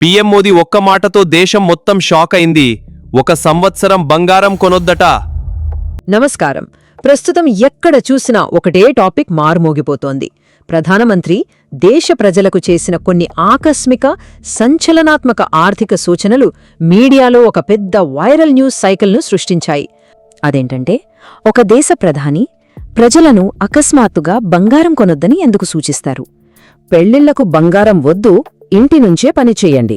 PM Modi ఒక్క మాటతో దేశం మొత్తం షాక్ అయింది. 1 సంవత్సరం బంగారం కొనొద్దట. నమస్కారం. ప్రస్తుతం ఎక్కడ చూసినా ఒకటే టాపిక్ మారుమోగిపోతోంది. ప్రధానమంత్రి దేశ ప్రజలకు చేసిన కొన్ని ఆకస్మిక సంచలనాత్మక ఆర్థిక సూచనలు మీడియాలో ఒక పెద్ద వైరల్ న్యూస్ సైకిల్ను సృష్టించాయి. అదేంటంటే, ఒక దేశ ప్రధాని ప్రజలను అకస్మాత్తుగా బంగారం కొనొద్దని ఎందుకు సూచిస్తారు? పెళ్లిళ్లకు బంగారం వద్దు, ఇంటి నుంచే పనిచేయండి.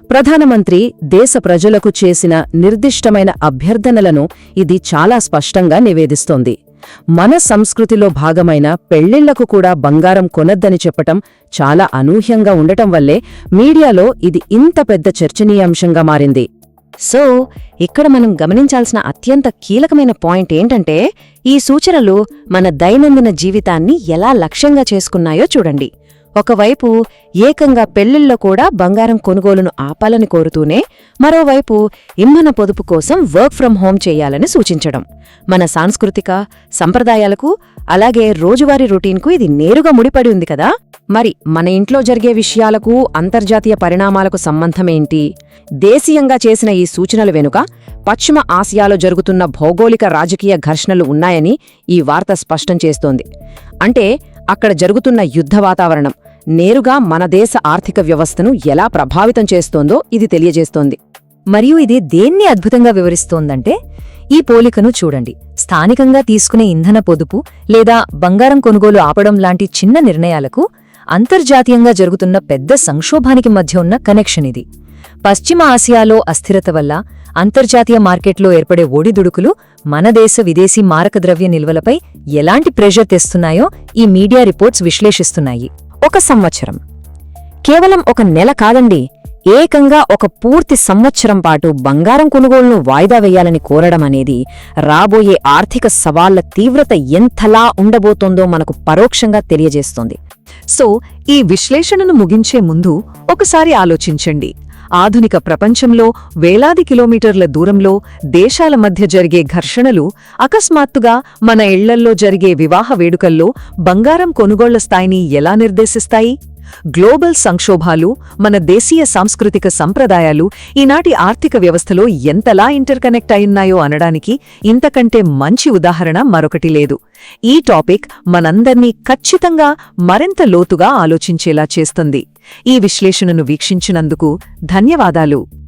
ప్రధానమంత్రి దేశ ప్రజలకు చేసిన నిర్దిష్టమైన అభ్యర్థనలను ఇది చాలా స్పష్టంగా నివేదిస్తోంది. మన సంస్కృతిలో భాగమైన పెళ్లిళ్లకు కూడా బంగారం కొనొద్దని చెప్పటం చాలా అనూహ్యంగా ఉండటం వల్లే మీడియాలో ఇది ఇంత పెద్ద చర్చనీయాంశంగా మారింది. సో, ఇక్కడ మనం గమనించాల్సిన అత్యంత కీలకమైన పాయింట్ ఏంటంటే, ఈ సూచనలు మన దైనందిన జీవితాన్ని ఎలా లక్ష్యంగా చేసుకున్నాయో చూడండి. ఒకవైపు ఏకంగా పెళ్లిళ్లో కూడా బంగారం కొనుగోలును ఆపాలని కోరుతూనే, మరోవైపు ఇంధన పొదుపు కోసం వర్క్ ఫ్రం హోం చేయాలని సూచించడం. మన సాంస్కృతిక సంప్రదాయాలకు అలాగే రోజువారీ రొటీన్కు ఇది నేరుగా ముడిపడి ఉంది కదా. మరి మన ఇంట్లో జరిగే విషయాలకు అంతర్జాతీయ పరిణామాలకు సంబంధమేంటి? దేశీయంగా చేసిన ఈ సూచనల వెనుక పశ్చిమ ఆసియాలో జరుగుతున్న భౌగోళిక రాజకీయ ఘర్షణలు ఉన్నాయని ఈ వార్త స్పష్టం చేస్తోంది. అంటే అక్కడ జరుగుతున్న యుద్ధ వాతావరణం నేరుగా మన దేశ ఆర్థిక వ్యవస్థను ఎలా ప్రభావితం చేస్తోందో ఇది తెలియజేస్తోంది. మరియు ఇది దేన్ని అద్భుతంగా వివరిస్తోందంటే, ఈ పోలికను చూడండి. స్థానికంగా తీసుకునే ఇంధన పొదుపు లేదా బంగారం కొనుగోలు ఆపడం లాంటి చిన్న నిర్ణయాలకు అంతర్జాతీయంగా జరుగుతున్న పెద్ద సంక్షోభానికి మధ్య ఉన్న కనెక్షన్ ఇది. పశ్చిమ ఆసియాలో అస్థిరత వల్ల అంతర్జాతీయ మార్కెట్లో ఏర్పడే ఒడిదుడుకులు మన దేశ విదేశీ మారకద్రవ్య నిల్వలపై ఎలాంటి ప్రెషర్ తెస్తున్నాయో ఈ మీడియా రిపోర్ట్స్ విశ్లేషిస్తున్నాయి. 1 సంవత్సరం కేవలం 1 నెల కాదండి, ఏకంగా ఒక పూర్తి సంవత్సరం పాటు బంగారం కొనుగోలును వాయిదా వేయాలని కోరడం అనేది రాబోయే ఆర్థిక సవాళ్ల తీవ్రత ఎంతలా ఉండబోతోందో మనకు పరోక్షంగా తెలియజేస్తోంది. సో, ఈ విశ్లేషణను ముగించే ముందు ఒకసారి ఆలోచించండి. ఆధునిక ప్రపంచంలో వేలాది కిలోమీటర్ల దూరంలో దేశాల మధ్య జరిగే ఘర్షణలు అకస్మాత్తుగా మన ఇళ్లల్లో జరిగే వివాహ వేడుకల్లో బంగారం కొనుగోళ్ల స్థాయిని ఎలా నిర్దేశిస్తాయి? గ్లోబల్ సంక్షోభాలు మన దేశీయ సాంస్కృతిక సంప్రదాయాలు ఈనాటి ఆర్థిక వ్యవస్థలో ఎంతలా ఇంటర్కనెక్ట్ అయ్యున్నాయో అనడానికి ఇంతకంటే మంచి ఉదాహరణ మరొకటి లేదు. ఈ టాపిక్ మనందర్నీ ఖచ్చితంగా మరింత లోతుగా ఆలోచించేలా చేస్తుంది. ఈ విశ్లేషణను వీక్షించినందుకు ధన్యవాదాలు.